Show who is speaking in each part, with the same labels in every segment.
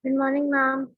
Speaker 1: Good morning, ma'am.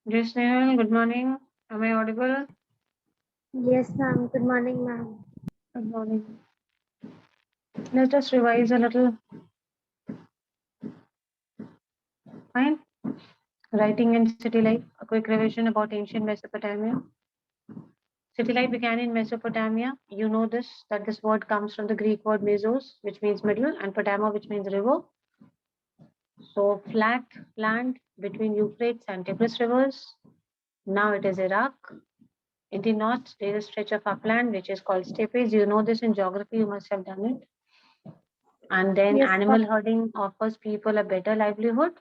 Speaker 2: Yes, Nehal, good morning. Am I audible?
Speaker 1: Yes, ma'am. Good morning, ma'am.
Speaker 2: Good morning. Let us revise a little. Fine. Writing in city life, a quick revision about ancient Mesopotamia. City life began in Mesopotamia. You know this, that this word comes from the Greek word mesos, which means middle, and potama, which means river. So flat land between Euphrates and Tigris rivers. Now it is Iraq. In the north, there is a stretch of upland which is called steppes. You know this in geography, you must have done it. And then
Speaker 1: Yes,
Speaker 2: animal herding offers people a better livelihood.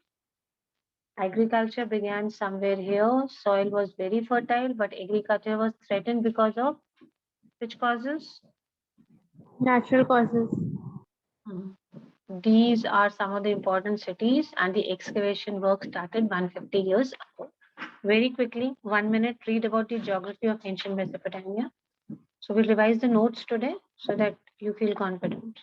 Speaker 2: Agriculture began somewhere here. Soil was very fertile, but agriculture was threatened because of which causes?
Speaker 1: natural causes.
Speaker 2: Hmm. These are some of the important cities, and the excavation work started 150 years ago. Very quickly, 1 minute, read about the geography of ancient Mesopotamia. So we'll revise the notes today so that you feel confident.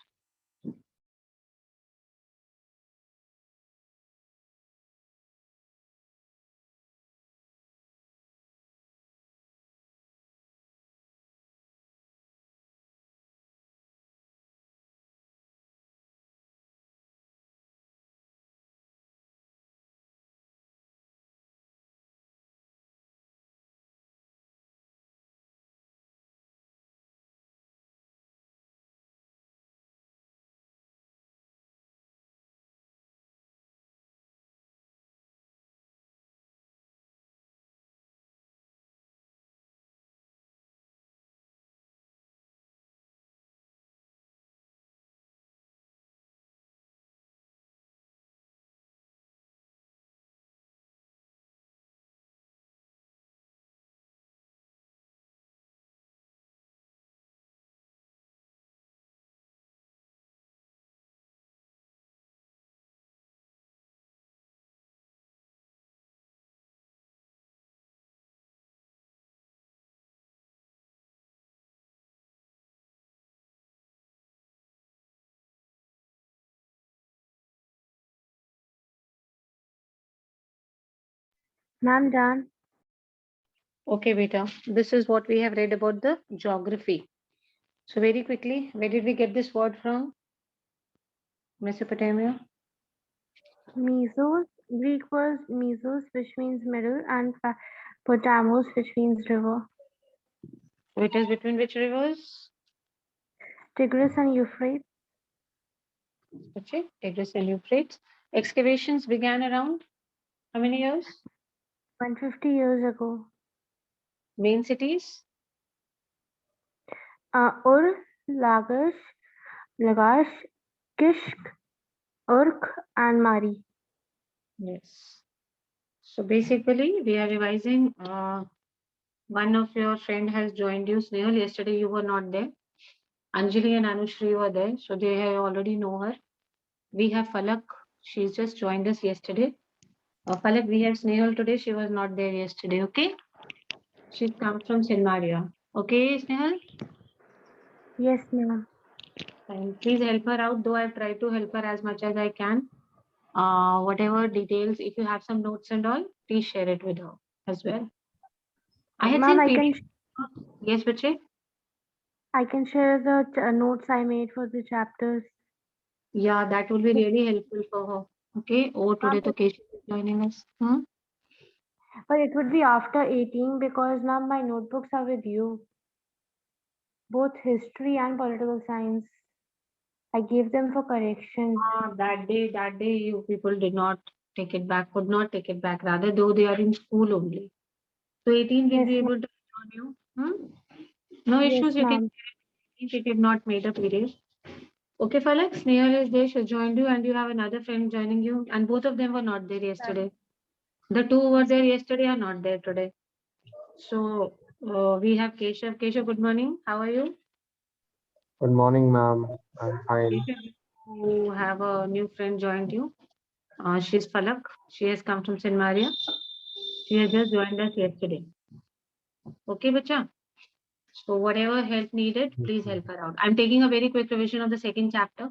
Speaker 1: Ma'am, done.
Speaker 2: Okay, beta. This is what we have read about the geography. So very quickly, where did we get this word from? Mesopotamia.
Speaker 1: Mesos. Greek word mesos, which means middle, and potamos, which means river.
Speaker 2: It is between which rivers?
Speaker 1: Tigris and Euphrates.
Speaker 2: Okay, Tigris and Euphrates. Excavations began around how many years?
Speaker 1: 150 years ago.
Speaker 2: Main cities?
Speaker 1: Ur, Lagash, Lagash, Kishk, Urk, and Mari.
Speaker 2: Yes. So basically, we are revising. One of your friend has joined you, Snehal. Yesterday you were not there. Anjali and Anushri were there, so they have already know her. We have Falak. She's just joined us yesterday. Falak, we have Snehal today. She was not there yesterday. Okay. She's come from Sinmaria. Okay, Snehal.
Speaker 1: Yes, ma'am.
Speaker 2: Fine. Please help her out, though I've tried to help her as much as I can. Whatever details, if you have some notes and all, please share it with her as well. I had
Speaker 1: Ma'am,
Speaker 2: seen PDF. Yes, Bache?
Speaker 1: I can share the notes I made for the chapters.
Speaker 2: Yeah, that will be really helpful for her. Okay, over today to Keshav is joining us.
Speaker 1: But it would be after 18 because now my notebooks are with you. Both history and political science. I gave them for correction.
Speaker 2: That day, you people did not take it back, could not take it back, rather, though they are in school only. So 18 will
Speaker 1: Yes,
Speaker 2: be
Speaker 1: ma'am.
Speaker 2: able to on you. No
Speaker 1: Yes,
Speaker 2: issues, you can
Speaker 1: ma'am.
Speaker 2: if you did not made a PDF. Okay, Falak, Snehal is there, she joined you, and you have another friend joining you, and both of them were not there yesterday. The two who were there yesterday are not there today. So we have Keshav. Keshav, good morning. How are you?
Speaker 3: Good morning, ma'am. I'm fine.
Speaker 2: Keshav, you have a new friend joined you. She's Falak. She has come from St. Maria. She has just joined us yesterday. Okay, bacha. So whatever help needed, please help her out. I'm taking a very quick revision of the second chapter,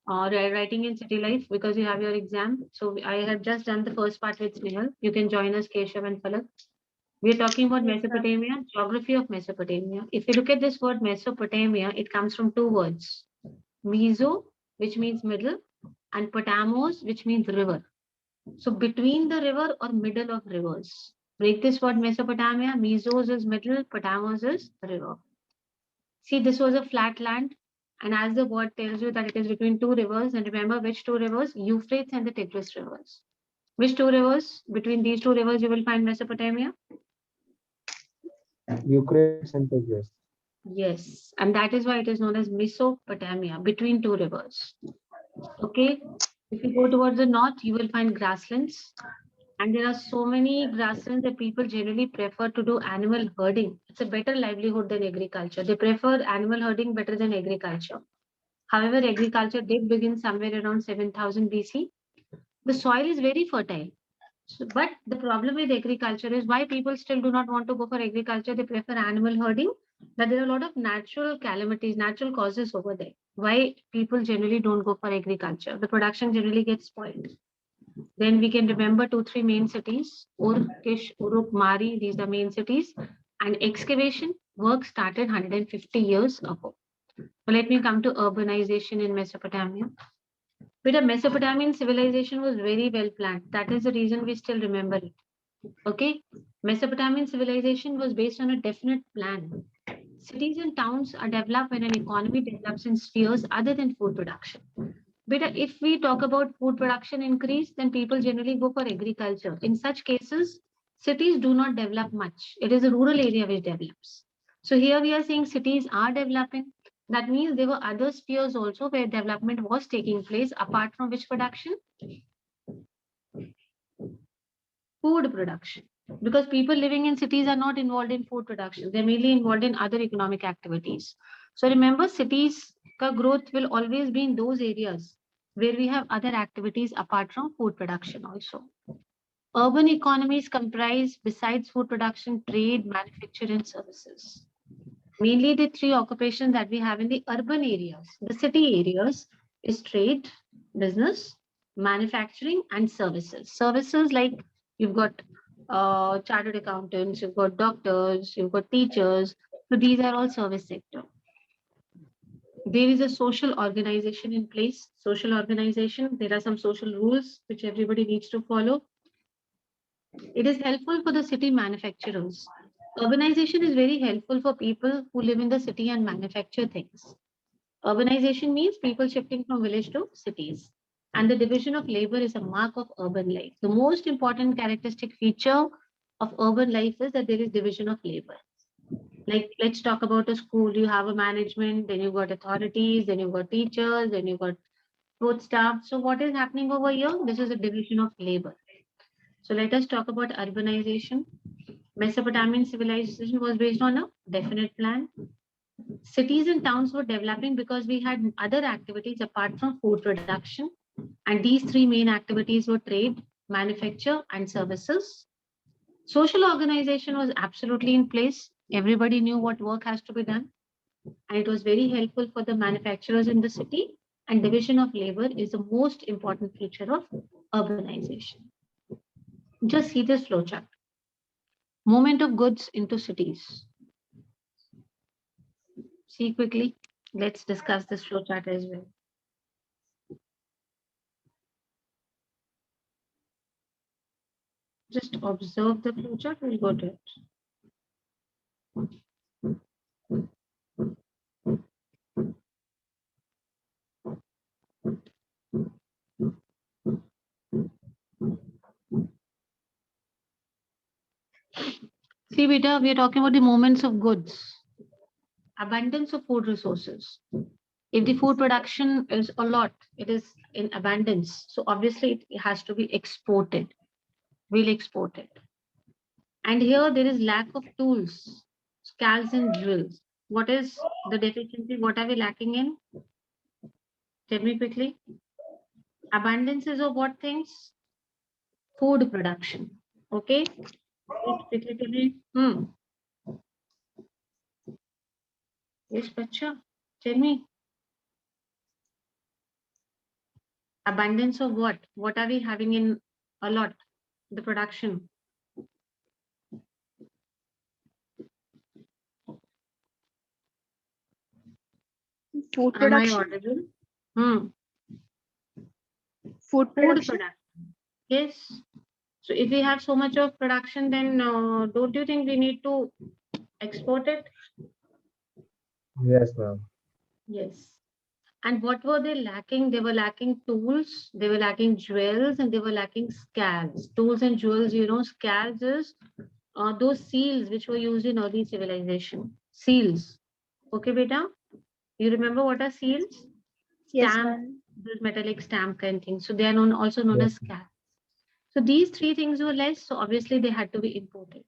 Speaker 2: writing in city life, because you have your exam. So I have just done the first part with Snehal. You can join us, Keshav and Falak. We are talking about
Speaker 1: Yes, ma'am.
Speaker 2: Mesopotamia, geography of Mesopotamia. If you look at this word Mesopotamia, it comes from two words: Meso, which means middle, and Potamos, which means river. So between the river or middle of rivers. Break this word Mesopotamia. Mesos is middle, Potamos is river. See, this was a flat land. And as the word tells you that it is between two rivers, and remember which two rivers? Euphrates and the Tigris rivers. Which two rivers? Between these two rivers, you will find Mesopotamia.
Speaker 3: Euphrates and Tigris.
Speaker 2: Yes, and that is why it is known as Mesopotamia, between two rivers. Okay, if you go towards the north, you will find grasslands, and there are so many grasslands that people generally prefer to do animal herding. It's a better livelihood than agriculture. They prefer animal herding better than agriculture. However, agriculture did begin somewhere around 7000 BC. The soil is very fertile. So, but the problem with agriculture is why people still do not want to go for agriculture. They prefer animal herding. That there are a lot of natural calamities, natural causes over there. Why people generally don't go for agriculture? The production generally gets spoiled. Then we can remember two, three main cities: Ur, Kish, Uruk, Mari. These are main cities. And excavation work started 150 years ago. So let me come to urbanization in Mesopotamia. But the Mesopotamian civilization was very well planned. That is the reason we still remember it. Okay, Mesopotamian civilization was based on a definite plan. Cities and towns are developed when an economy develops in spheres other than food production. But if we talk about food production increase, then people generally go for agriculture. In such cases, cities do not develop much. It is a rural area which develops. So here we are saying cities are developing. That means there were other spheres also where development was taking place apart from which production? Food production. Because people living in cities are not involved in food production. They're mainly involved in other economic activities. So remember, cities ka growth will always be in those areas where we have other activities apart from food production also. Urban economies comprise, besides food production, trade, manufacture, and services. Mainly the three occupations that we have in the urban areas, the city areas, is trade, business, manufacturing, and services. Services like you've got chartered accountants, you've got doctors, you've got teachers. So these are all service sector. There is a social organization in place. Social organization, there are some social rules which everybody needs to follow. It is helpful for the city manufacturers. Urbanization is very helpful for people who live in the city and manufacture things. Urbanization means people shifting from village to cities. And the division of labor is a mark of urban life. The most important characteristic feature of urban life is that there is division of labor. Like, let's talk about a school. You have a management, then you've got authorities, then you've got teachers, then you've got both staff. So what is happening over here? This is a division of labor. So let us talk about urbanization. Mesopotamian civilization was based on a definite plan. Cities and towns were developing because we had other activities apart from food production. And these three main activities were trade, manufacture, and services. Social organization was absolutely in place. Everybody knew what work has to be done. And it was very helpful for the manufacturers in the city. And division of labor is the most important feature of urbanization. Just see this flowchart. Movement of goods into cities. See quickly. Let's discuss this flowchart as well. Just observe the flowchart, we'll go to it. See, beta, we are talking about the movements of goods, abundance of food resources. If the food production is a lot, it is in abundance. So obviously it has to be exported. We'll export it. And here there is lack of tools, scales and drills. What is the deficiency? What are we lacking in? Tell me quickly. Abundance is of what things? Food production. Okay. Quickly tell me. Yes, Bacha. Tell me. Abundance of what? What are we having in a lot? The production.
Speaker 4: Food
Speaker 2: Am I
Speaker 4: production.
Speaker 2: audible?
Speaker 4: Food
Speaker 2: Food
Speaker 4: production.
Speaker 2: production. Yes. So if we have so much of production, then don't you think we need to export it?
Speaker 3: Yes, ma'am.
Speaker 2: Yes. And what were they lacking? They were lacking tools, they were lacking jewels, and they were lacking scales. Tools and jewels, you know, scales is those seals which were used in early civilization. Seals. Okay, beta? You remember what are seals?
Speaker 4: Yes,
Speaker 2: Stamp,
Speaker 4: ma'am.
Speaker 2: those metallic stamp kind things. So they are also known
Speaker 3: Yes.
Speaker 2: as scales. So these three things were less, so obviously they had to be imported.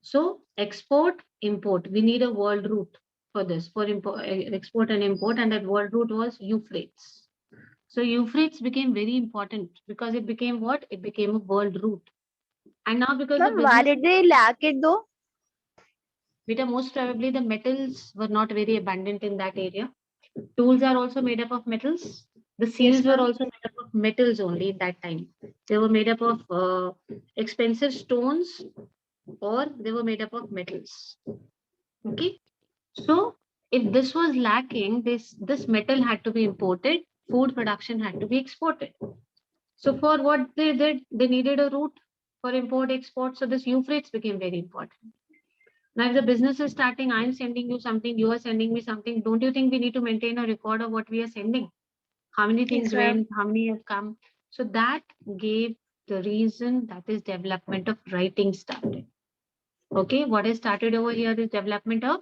Speaker 2: So export, import. We need a world route for this, for export and import, and that world route was Euphrates. So Euphrates became very important because it became what? It became a world route. And now because the
Speaker 4: Ma'am, why
Speaker 2: business,
Speaker 4: did they lack it though?
Speaker 2: Vita, most probably the metals were not very abundant in that area. Tools are also made up of metals. The seals were
Speaker 4: ma'am.
Speaker 2: also made up of metals only at that time. They were made up of expensive stones or they were made up of metals. Okay. So if this was lacking, this metal had to be imported, food production had to be exported. So for what they did, they needed a route for import export. So this Euphrates became very important. Now, if the business is starting, I'm sending you something, you are sending me something. Don't you think we need to maintain a record of what we are sending? How many things
Speaker 4: Yes, ma'am.
Speaker 2: went, how many have come? So that gave the reason that is development of writing started. Okay, what is started over here is development of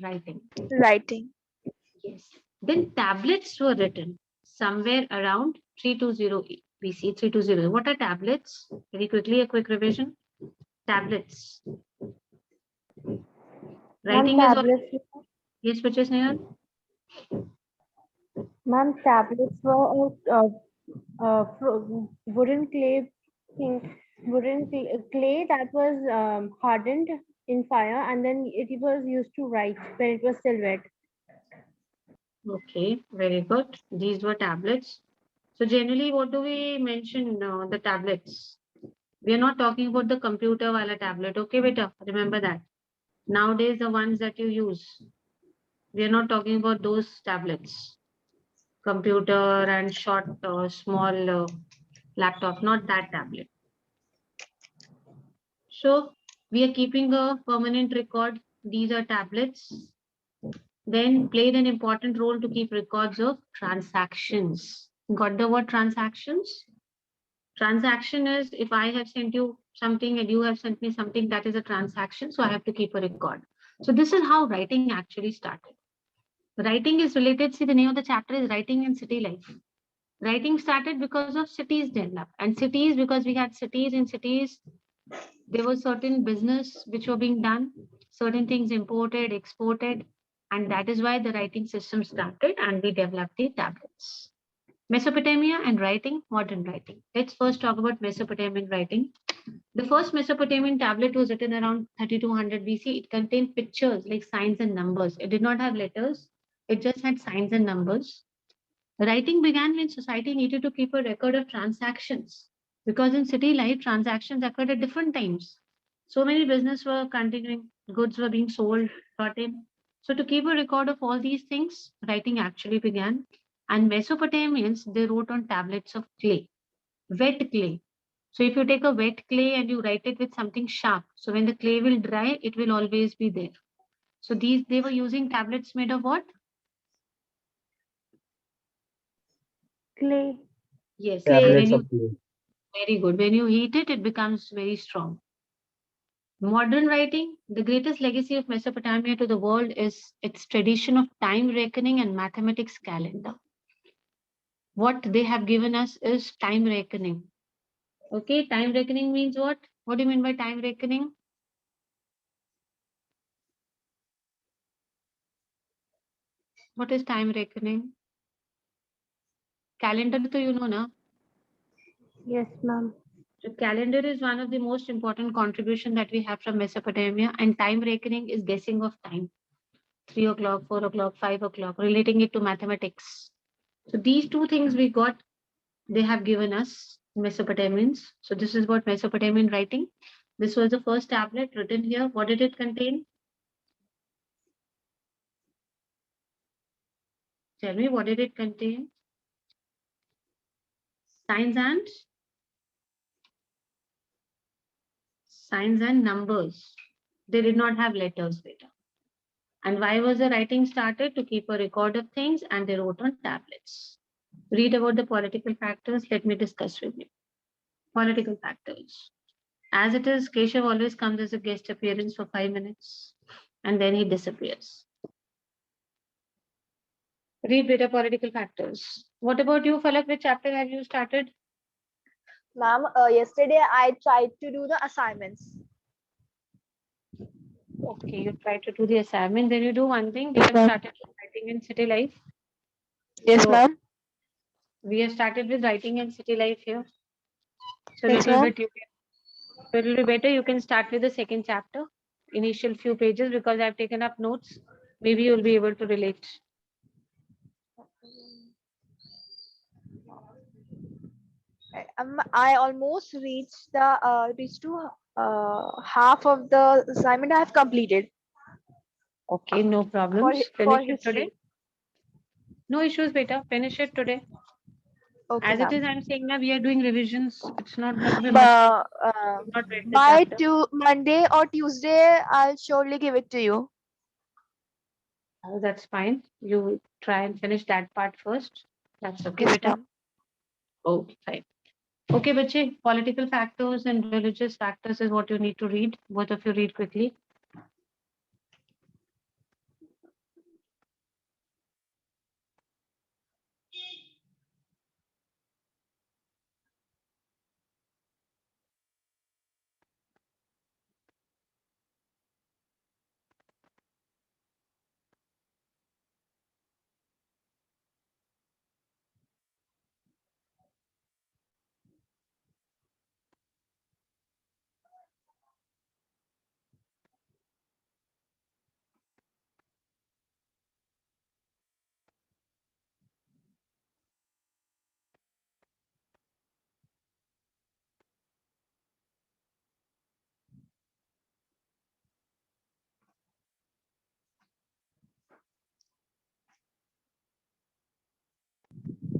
Speaker 2: writing.
Speaker 4: Writing.
Speaker 2: Yes. Then tablets were written somewhere around 320 BC, 320. What are tablets? Very quickly, a quick revision. Tablets. Writing is all.
Speaker 1: tablets.
Speaker 2: Yes, which is Nehal?
Speaker 1: Ma'am, tablets were wooden clay thing, clay that was hardened in fire, and then it was used to write when it was still wet.
Speaker 2: Okay, very good. These were tablets. So generally, what do we mention the tablets? We are not talking about the computer wala tablet. Okay, beta, remember that. Nowadays, the ones that you use, we are not talking about those tablets. Computer and short, small laptop, not that tablet. So we are keeping a permanent record. These are tablets. Then played an important role to keep records of transactions. Got the word transactions? Transaction is if I have sent you something and you have sent me something, that is a transaction. So I have to keep a record. So this is how writing actually started. Writing is related, see the name of the chapter is Writing in City Life. Writing started because of cities developed, and cities, because we had cities, in cities there was certain business which were being done, certain things imported, exported, and that is why the writing system started and we developed the tablets. Mesopotamia and writing, modern writing. Let's first talk about Mesopotamian writing. The first Mesopotamian tablet was written around 3200 BC. It contained pictures like signs and numbers. It did not have letters. It just had signs and numbers. Writing began when society needed to keep a record of transactions because in city life, transactions occurred at different times. So many business were continuing, goods were being sold, brought in. So to keep a record of all these things, writing actually began. And Mesopotamians, they wrote on tablets of clay, wet clay. So if you take a wet clay and you write it with something sharp, so when the clay will dry, it will always be there. So they were using tablets made of what?
Speaker 1: Clay.
Speaker 2: Yes,
Speaker 4: Clay.
Speaker 2: when
Speaker 3: Tablets
Speaker 2: you,
Speaker 3: of clay.
Speaker 2: very good. When you heat it, it becomes very strong. Modern writing, the greatest legacy of Mesopotamia to the world is its tradition of time reckoning and mathematics calendar. What they have given us is time reckoning. Okay, time reckoning means what? What do you mean by time reckoning? What is time reckoning? Calendar to you know na?
Speaker 1: Yes, ma'am.
Speaker 2: So calendar is one of the most important contribution that we have from Mesopotamia, and time reckoning is guessing of time. 3 o'clock, 4 o'clock, 5 o'clock, relating it to mathematics. So these two things we got, they have given us Mesopotamians. So this is what Mesopotamian writing. This was the first tablet written here. What did it contain? Tell me, what did it contain? Signs and numbers. They did not have letters later. And why was the writing started? To keep a record of things, and they wrote on tablets. Read about the political factors. Let me discuss with you. Political factors. As it is, Keshav always comes as a guest appearance for 5 minutes and then he disappears. Read better political factors. What about you, Falak? Which chapter have you started?
Speaker 4: Ma'am, yesterday I tried to do the assignments.
Speaker 2: Okay, you try to do the assignment. Then you do one thing. We
Speaker 4: Yes,
Speaker 2: have
Speaker 4: ma'am.
Speaker 2: started writing in city life.
Speaker 4: Yes,
Speaker 2: So
Speaker 4: ma'am.
Speaker 2: we have started with writing in city life here. So
Speaker 4: Yes,
Speaker 2: little
Speaker 4: ma'am.
Speaker 2: bit it'll be better. You can start with the second chapter, initial few pages, because I've taken up notes. Maybe you'll be able to relate.
Speaker 4: I almost reached to half of the assignment I have completed
Speaker 2: Okay, no
Speaker 4: for
Speaker 2: problems.
Speaker 4: for
Speaker 2: Finish it today.
Speaker 4: history.
Speaker 2: No issues, beta. Finish it today.
Speaker 4: Okay,
Speaker 2: As it
Speaker 4: ma'am.
Speaker 2: is, I'm saying now we are doing revisions. It's not going to be much. You've not read the
Speaker 4: By
Speaker 2: chapter.
Speaker 4: Monday or Tuesday, I'll surely give it to you.
Speaker 2: Oh, that's fine. You try and finish that part first. That's okay,
Speaker 4: Yes,
Speaker 2: beta.
Speaker 4: ma'am.
Speaker 2: Okay, fine. Okay, bache, political factors and religious factors is what you need to read. Both of you read quickly.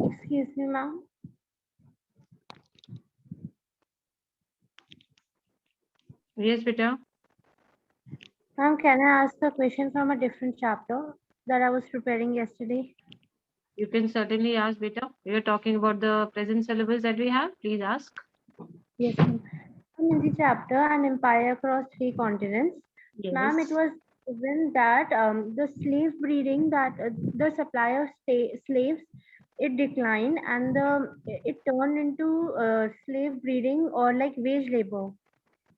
Speaker 1: Excuse me, ma'am.
Speaker 2: Yes, beta.
Speaker 1: Ma'am, can I ask a question from a different chapter that I was preparing yesterday?
Speaker 2: You can certainly ask, beta. We are talking about the present syllabus that we have. Please ask.
Speaker 1: Yes, ma'am. In the chapter, An Empire Across Three Continents, ma'am, it
Speaker 2: Yes.
Speaker 1: was given that the slave breeding, that the supply of slaves, it declined and it turned into slave breeding or like wage labor.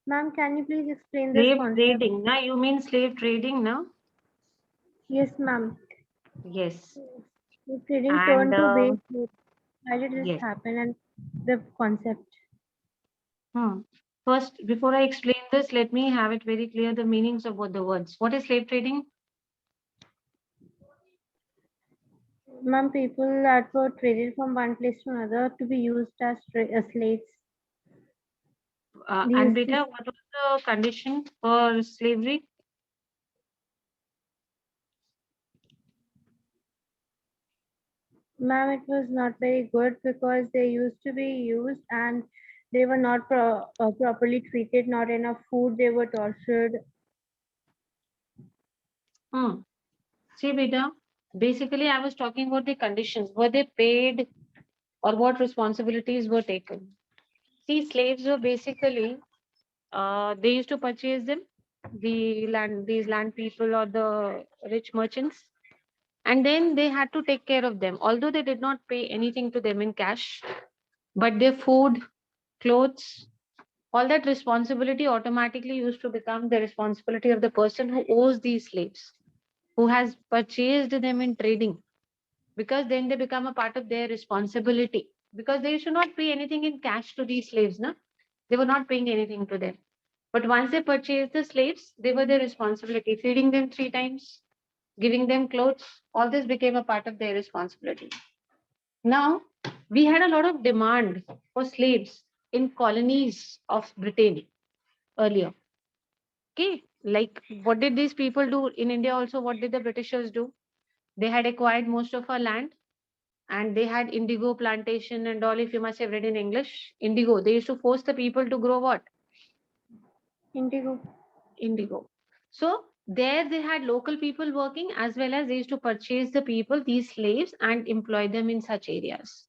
Speaker 1: Ma'am, can you please explain this
Speaker 2: Slave
Speaker 1: concept?
Speaker 2: trading. Now you mean slave trading now?
Speaker 1: Yes, ma'am.
Speaker 2: Yes.
Speaker 1: Slave trading
Speaker 2: And
Speaker 1: turned to wage labor. Why did this
Speaker 2: yes.
Speaker 1: happen and the concept?
Speaker 2: First, before I explain this, let me have it very clear the meanings of both the words. What is slave trading?
Speaker 1: Ma'am, people that were traded from one place to another to be used as slaves. They
Speaker 2: And
Speaker 1: used to,
Speaker 2: beta, what was the condition for slavery?
Speaker 1: ma'am, it was not very good because they used to be used and They were not properly treated, not enough food, they were tortured.
Speaker 2: See, beta, basically, I was talking about the conditions. Were they paid or what responsibilities were taken? See, slaves were basically, they used to purchase them, these land people or the rich merchants, and then they had to take care of them. Although they did not pay anything to them in cash, but their food, clothes, all that responsibility automatically used to become the responsibility of the person who owes these slaves, who has purchased them in trading, because then they become a part of their responsibility, because they should not pay anything in cash to these slaves. No, they were not paying anything to them, but once they purchased the slaves, they were their responsibility, feeding them 3 times, giving them clothes, all this became a part of their responsibility. Now we had a lot of demand for slaves in colonies of Britain earlier. Okay, like what did these people do in India? Also, what did the Britishers do? They had acquired most of our land, and they had indigo plantation and all. If you must have read in English, indigo. They used to force the people to grow what?
Speaker 1: Indigo.
Speaker 2: Indigo. So there they had local people working, as well as they used to purchase the people, these slaves, and employ them in such areas.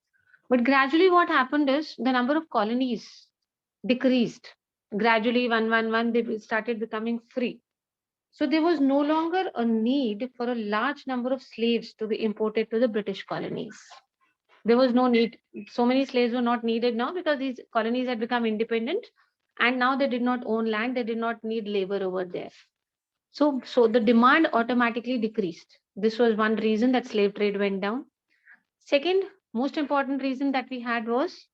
Speaker 2: But gradually, what happened is the number of colonies decreased. Gradually, one, they started becoming free. So there was no longer a need for a large number of slaves to be imported to the British colonies. There was no need. So many slaves were not needed now because these colonies had become independent, and now they did not own land, they did not need labor over there. So the demand automatically decreased. This was one reason that slave trade went down. Second, most important reason that we had was,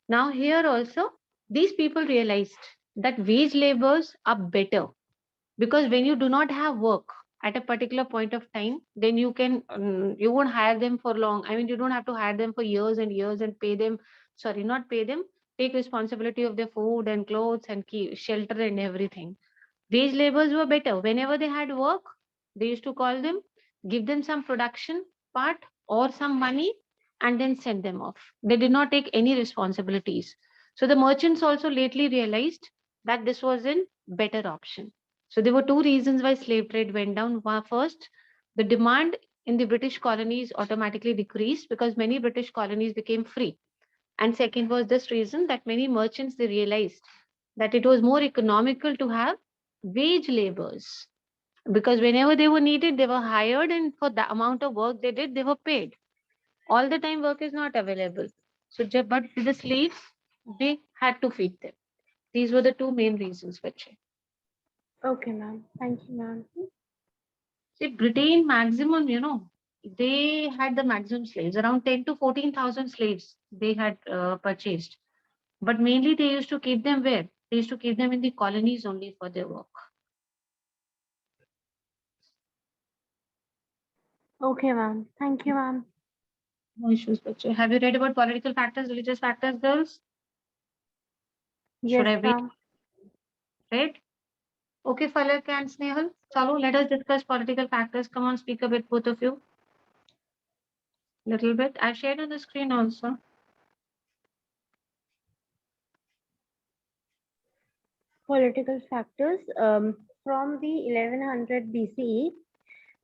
Speaker 2: now here also these people realized that wage labors are better, because when you do not have work at a particular point of time, then you won't hire them for long. I mean, you don't have to hire them for years and years and pay them, sorry, not pay them, take responsibility of their food and clothes and keep shelter and everything. Wage laborers were better. Whenever they had work, they used to call them, give them some production part or some money, and then send them off. They did not take any responsibilities. So the merchants also lately realized that this was a better option. So there were two reasons why slave trade went down. First, the demand in the British colonies automatically decreased because many British colonies became free. And second was this reason that many merchants, they realized that it was more economical to have wage laborers, because whenever they were needed, they were hired, and for the amount of work they did, they were paid. All the time work is not available. So, but with the slaves, they had to feed them. These were the two main reasons, Vache.
Speaker 1: Okay, ma'am. Thank you, ma'am.
Speaker 2: See, Britain maximum, they had the maximum slaves, around 10 to 14,000 slaves they had purchased. But mainly they used to keep them where? They used to keep them in the colonies only for their work.
Speaker 1: Okay, ma'am. Thank you, ma'am.
Speaker 2: No issues, Bache. Have you read about political factors, religious factors, girls? Should
Speaker 1: Yes,
Speaker 2: I wait?
Speaker 1: ma'am.
Speaker 2: Right? Okay, Falak and Snehal. Chalo, let us discuss political factors. Come on, speak a bit, both of you. Little bit. I shared on the screen also.
Speaker 1: Political factors. From the 1100 BCE,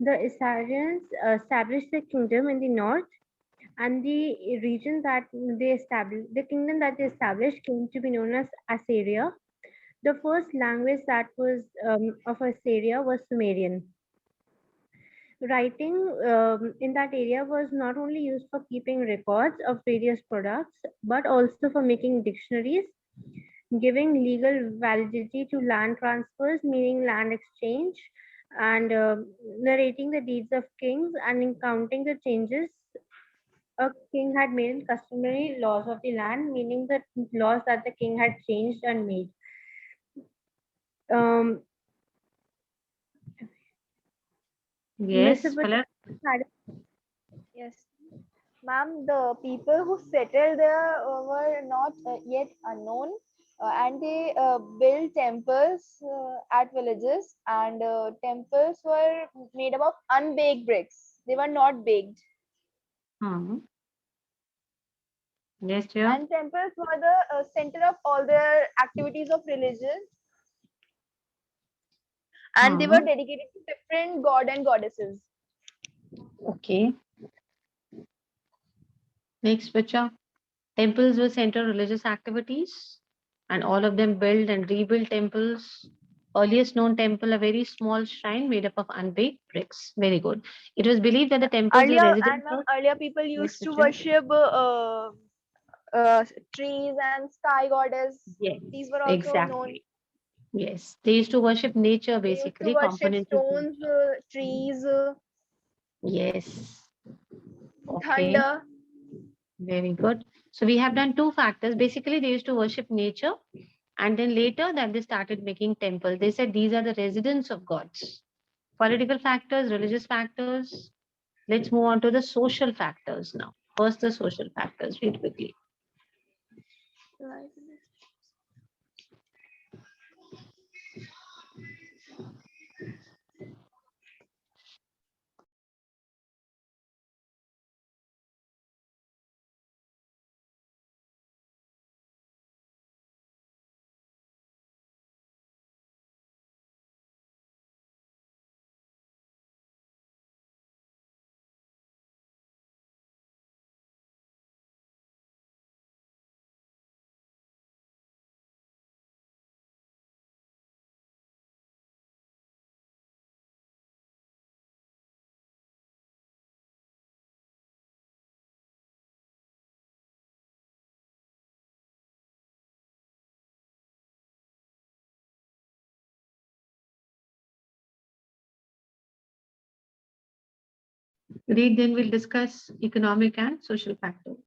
Speaker 1: the Assyrians established the kingdom in the north, and the region that they established, the kingdom that they established, came to be known as Assyria. The first language that was of Assyria was Sumerian. Writing in that area was not only used for keeping records of various products, but also for making dictionaries, giving legal validity to land transfers, meaning land exchange, and narrating the deeds of kings and counting the changes a king had made in customary laws of the land, meaning the laws that the king had changed and made. Um,
Speaker 2: Yes,
Speaker 1: Mesopotamia
Speaker 2: Falak.
Speaker 1: had
Speaker 4: Yes. Ma'am, the people who settled there were not yet unknown, and they built temples at villages, and temples were made up of unbaked bricks. They were not baked.
Speaker 2: Hmm. Yes, dear.
Speaker 4: And temples were the center of all their activities of religion, and they were dedicated to different god and goddesses.
Speaker 2: Okay. Next picture. Temples were center of religious activities, and all of them built and rebuilt temples. Earliest known temple, a very small shrine made up of unbaked bricks. Very good. It was believed that the temples were
Speaker 4: Earlier,
Speaker 2: residence
Speaker 4: and ma'am,
Speaker 2: of.
Speaker 4: earlier people
Speaker 2: Next
Speaker 4: used to
Speaker 2: picture.
Speaker 4: worship trees and sky goddess.
Speaker 2: Yes,
Speaker 4: These were also known.
Speaker 2: exactly. Yes, they used to worship nature,
Speaker 4: They used to
Speaker 2: basically
Speaker 4: worship
Speaker 2: components of
Speaker 4: stones,
Speaker 2: nature.
Speaker 4: trees,
Speaker 2: Yes. Okay.
Speaker 4: thunder.
Speaker 2: Very good. So we have done two factors. Basically, they used to worship nature, and then later that they started making temples. They said these are the residents of gods. Political factors, religious factors. Let's move on to the social factors now. First, the social factors, read quickly. Read, then we'll discuss economic and social factors.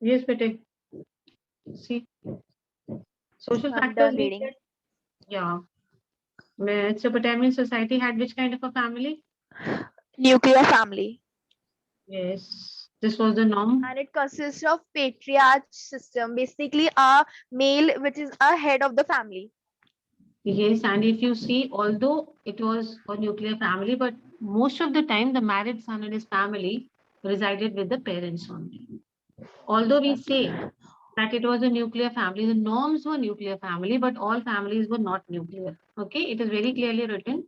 Speaker 2: Yes, Pete. See, social
Speaker 4: I'm
Speaker 2: factors.
Speaker 4: done
Speaker 2: We
Speaker 4: reading.
Speaker 2: said, yeah. Mesopotamian society had which kind of a family?
Speaker 4: Nuclear family.
Speaker 2: Yes, this was the norm.
Speaker 4: And it consists of patriarch system, basically a male which is a head of the family.
Speaker 2: Yes, and if you see, although it was a nuclear family, but most of the time the married son and his family resided with the parents only. Although we say that it was a nuclear family, the norms were nuclear family, but all families were not nuclear. Okay, it is very clearly written.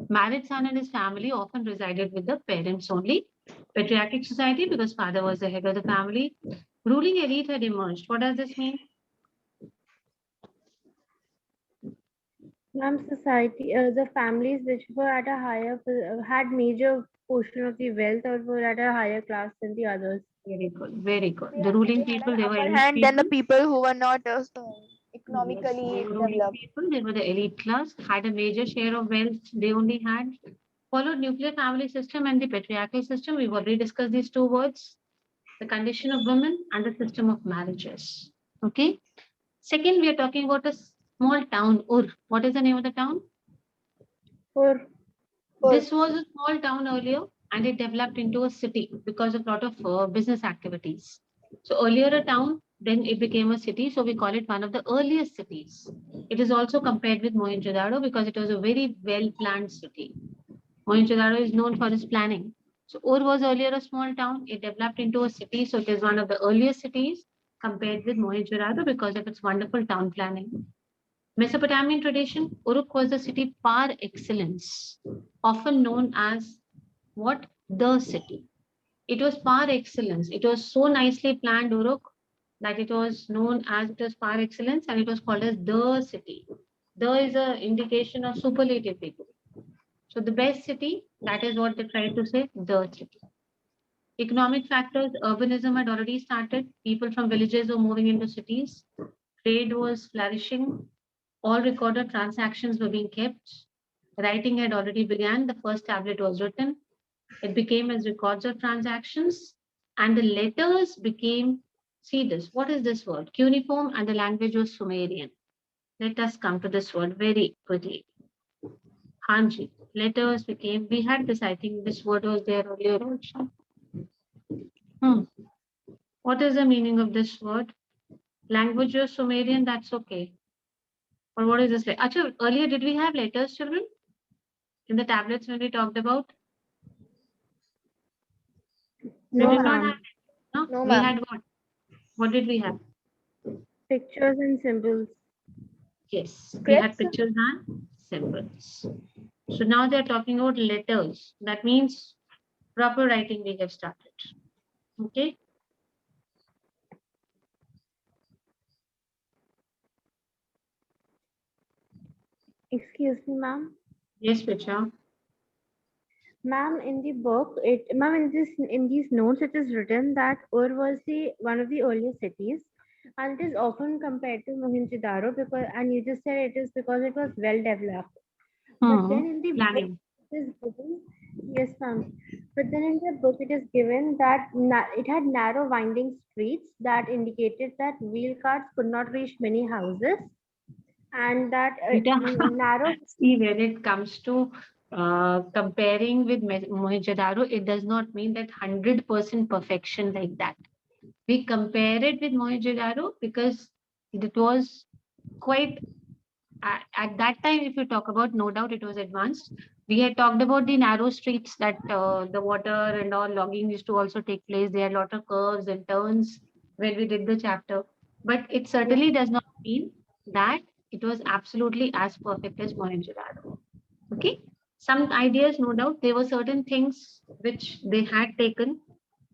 Speaker 2: Married son and his family often resided with the parents only. Patriarchic society because father was the head of the family. Ruling elite had emerged. What does this mean?
Speaker 1: Ma'am, society, the families which were at a had major portion of the wealth or were at a higher class than the others.
Speaker 2: Very good, very good.
Speaker 4: They,
Speaker 2: The ruling
Speaker 4: they had
Speaker 2: people,
Speaker 4: an
Speaker 2: they were
Speaker 4: upper
Speaker 2: elite
Speaker 4: hand than the
Speaker 2: people.
Speaker 4: people who were not
Speaker 2: Yes,
Speaker 4: economically
Speaker 2: they were ruling
Speaker 4: developed.
Speaker 2: people. They were the elite class, had a major share of wealth. They only had followed nuclear family system and the patriarchal system. We've already discussed these two words, the condition of women and the system of marriages. Okay. Second, we are talking about a small town, Ur. What is the name of the town?
Speaker 1: Or
Speaker 2: This was a small town earlier and it developed into a city because of a lot of business activities. So earlier a town, then it became a city. So we call it one of the earliest cities. It is also compared with Mohenjo-daro because it was a very well-planned city. Mohenjo-daro is known for its planning. So Ur was earlier a small town. It developed into a city. So it is one of the earliest cities compared with Mohenjo-daro because of its wonderful town planning. Mesopotamian tradition, Uruk was the city par excellence, often known as what? The city. It was par excellence. It was so nicely planned, Uruk, that it was known as it was par excellence and it was called as the city. The is an indication of superlative degree. So the best city, that is what they try to say, the city. Economic factors, urbanism had already started. People from villages were moving into cities. Trade was flourishing. All recorded transactions were being kept. Writing had already begun. The first tablet was written. It became as records of transactions. And the letters became, see this, what is this word? Cuneiform, and the language was Sumerian. Let us come to this word very quickly. Hanji. Letters became, we had this, I think this word was there earlier also. What is the meaning of this word? Language of Sumerian, that's okay. Or what is this? Achha, earlier, did we have letters, children? In the tablets when we talked about? We
Speaker 1: No,
Speaker 2: did not
Speaker 1: ma'am.
Speaker 2: have, no?
Speaker 4: No,
Speaker 2: We
Speaker 4: ma'am.
Speaker 2: had what? What did we have?
Speaker 1: Pictures and symbols.
Speaker 2: Yes, we had
Speaker 4: Scripts?
Speaker 2: pictures and symbols. So now they're talking about letters. That means proper writing we have started. Okay.
Speaker 1: Excuse me, ma'am.
Speaker 2: Yes, Picha.
Speaker 1: Ma'am, in the book, ma'am, in these notes, it is written that Ur was the one of the earliest cities, and it is often compared to Mohenjo-daro because, and you just said it is because it was well developed. But then in the book,
Speaker 2: Planning.
Speaker 1: it is given, yes, ma'am. But then in the book, it is given that it had narrow winding streets that indicated that wheel carts could not reach many houses, and that
Speaker 2: Rita,
Speaker 1: narrow.
Speaker 2: see, when it comes to comparing with Mohenjo-daro, it does not mean that 100% perfection like that. We compare it with Mohenjo-daro because it was quite, at that time, if you talk about, no doubt it was advanced. We had talked about the narrow streets that the water and all logging used to also take place. There are a lot of curves and turns when we did the chapter. But it certainly does not mean that it was absolutely as perfect as Mohenjo-daro. Okay. Some ideas, no doubt, there were certain things which they had taken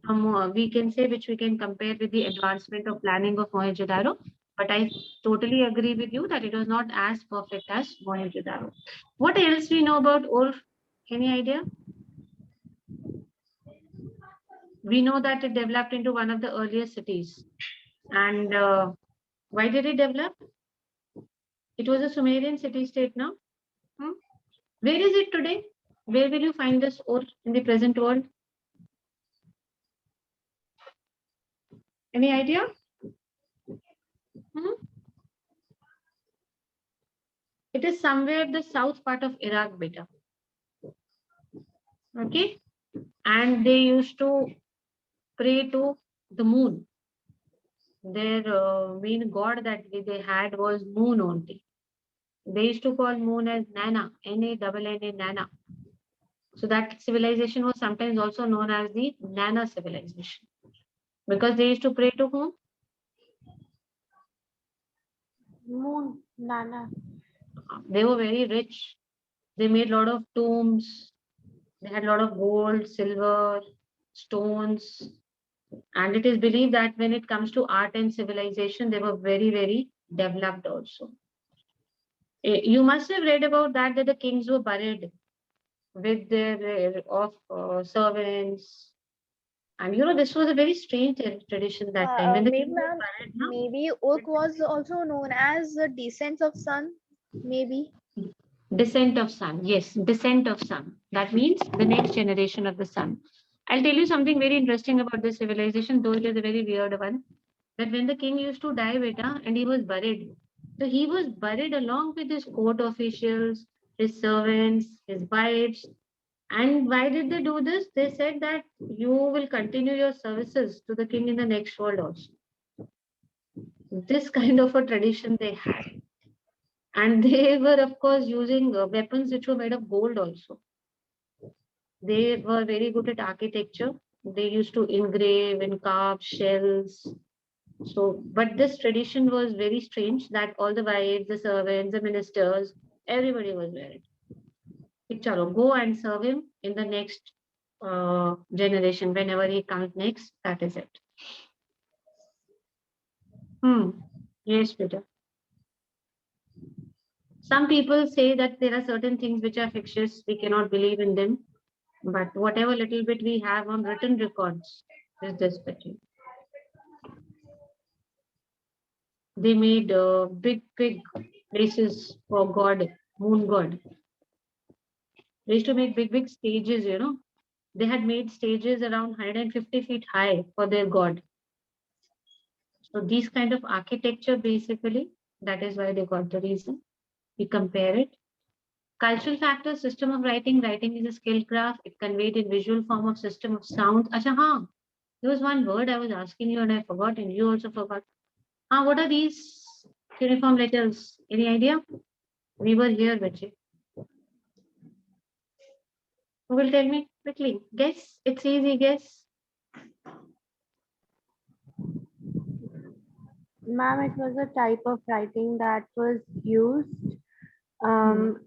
Speaker 2: from, we can say, which we can compare with the advancement of planning of Mohenjo-daro. But I totally agree with you that it was not as perfect as Mohenjo-daro. What else we know about Ur? Any idea? We know that it developed into one of the earliest cities. And why did it develop? It was a Sumerian city-state now. Where is it today? Where will you find this Ur in the present world? Any idea? It is somewhere the south part of Iraq, beta. Okay. And they used to pray to the moon. Their main god that they had was moon only. They used to call moon as Nana, N-A-N-A, Nana. So that civilization was sometimes also known as the Nana civilization. Because they used to pray to whom?
Speaker 1: Moon, Nana.
Speaker 2: They were very rich. They made a lot of tombs. They had a lot of gold, silver, stones. And it is believed that when it comes to art and civilization, they were very, very developed also. You must have read about that the kings were buried with their servants. And this was a very strange tradition that time. When the
Speaker 4: Maybe,
Speaker 2: king was
Speaker 4: ma'am,
Speaker 2: buried, no?
Speaker 4: maybe Urk was also known as the descent of sun. Maybe.
Speaker 2: Descent of sun. Yes, descent of sun. That means the next generation of the sun. I'll tell you something very interesting about this civilization, though it is a very weird one. That when the king used to die, beta, and he was buried, so he was buried along with his court officials, his servants, his wives. And why did they do this? They said that you will continue your services to the king in the next world also. This kind of a tradition they had. And they were, of course, using weapons which were made of gold also. They were very good at architecture. They used to engrave and carve shells. So, but this tradition was very strange that all the wives, the servants, the ministers, everybody was wearing it. Chalo, go and serve him in the next generation. Whenever he comes next, that is it. Yes, Peter. Some people say that there are certain things which are fictitious, we cannot believe in them. But whatever little bit we have on written records is this Peter. They made big places for God, moon god. They used to make big stages, you know. They had made stages around 150 feet high for their god. So these kind of architecture, basically, that is why they got the reason. We compare it. Cultural factors, system of writing. Writing is a skill craft. It conveyed in visual form of system of sound. Acha, haan. There was one word I was asking you and I forgot, and you also forgot. What are these cuneiform letters? Any idea? We were here, Bache. Who will tell me quickly? Guess. It's easy. Guess.
Speaker 1: Ma'am, it was a type of writing that was used. And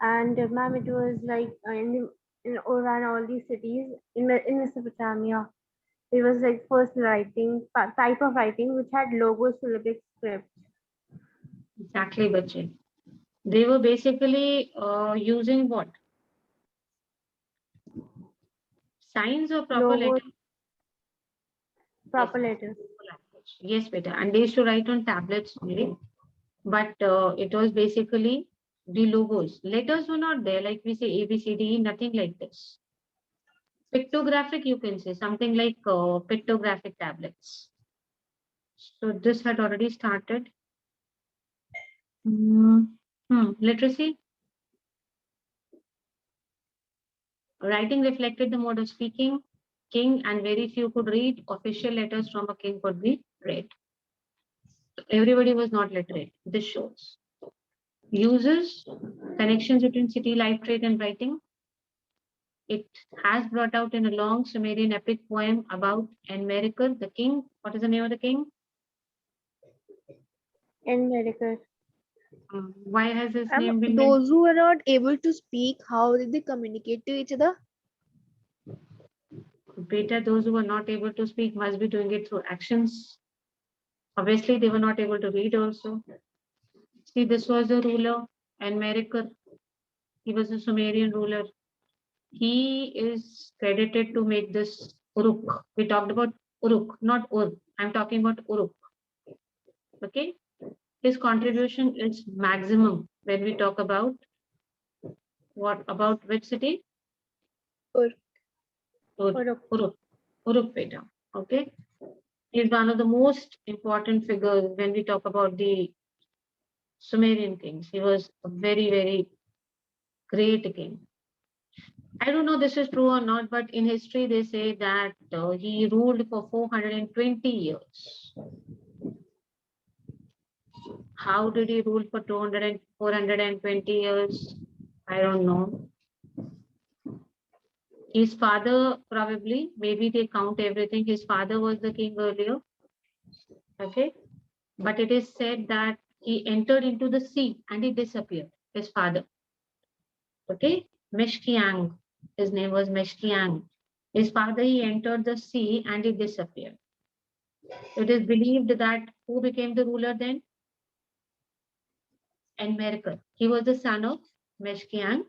Speaker 1: ma'am, it was like around all these cities in Mesopotamia. It was like first writing type of writing which had logosyllabic script.
Speaker 2: Exactly, Bache. They were basically using what? Signs or proper
Speaker 1: Logo,
Speaker 2: letters?
Speaker 1: proper
Speaker 2: Yes.
Speaker 1: letters.
Speaker 2: Yes, beta. And they used to write on tablets only. But it was basically the logos. Letters were not there, like we say A, B, C, D, E, nothing like this. Pictographic, you can say, something like pictographic tablets. So this had already started. Literacy. Writing reflected the mode of speaking. King and very few could read. Official letters from a king could be read. Everybody was not literate. This shows. Uses, connections between city life, trade, and writing. It has brought out in a long Sumerian epic poem about Enmerkar, the king. What is the name of the king?
Speaker 1: Enmerkar.
Speaker 2: Why has his name been
Speaker 4: Those who were not able to speak, how did they communicate to each other?
Speaker 2: Beta, those who were not able to speak must be doing it through actions. Obviously, they were not able to read also. See, this was the ruler, Enmerkar. He was a Sumerian ruler. He is credited to make this Uruk. We talked about Uruk, not Ur. I'm talking about Uruk. Okay. His contribution is maximum when we talk about what about which city? Uruk Veda. Okay. He is one of the most important figures when we talk about the Sumerian kings. He was a very great king. I don't know this is true or not, but in history they say that he ruled for 420 years. How did he rule for 420 years? I don't know. His father probably, maybe they count everything. His father was the king earlier. Okay. But it is said that he entered into the sea and he disappeared, his father. Okay. Meshkiang. His name was Meshkiang. His father, he entered the sea and he disappeared. It is believed that who became the ruler then? Enmerkar. He was the son of Meshkiang.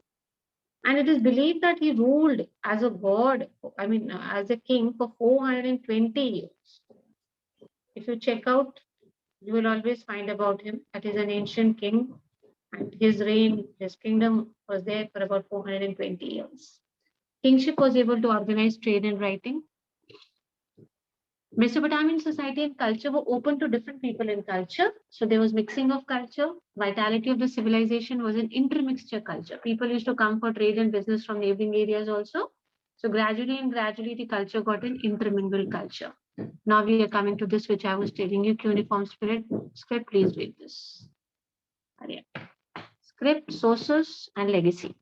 Speaker 2: And it is believed that he ruled as a god, as a king for 420 years. If you check out, you will always find about him. That is an ancient king. And his reign, his kingdom was there for about 420 years. Kingship was able to organize trade and writing. Mesopotamian society and culture were open to different people in culture. So there was mixing of culture. Vitality of the civilization was an intermixture culture. People used to come for trade and business from neighboring areas also. So gradually the culture got an intermingled culture. Now we are coming to this, which I was telling you, cuneiform script. Please read this. Script, sources, and legacy.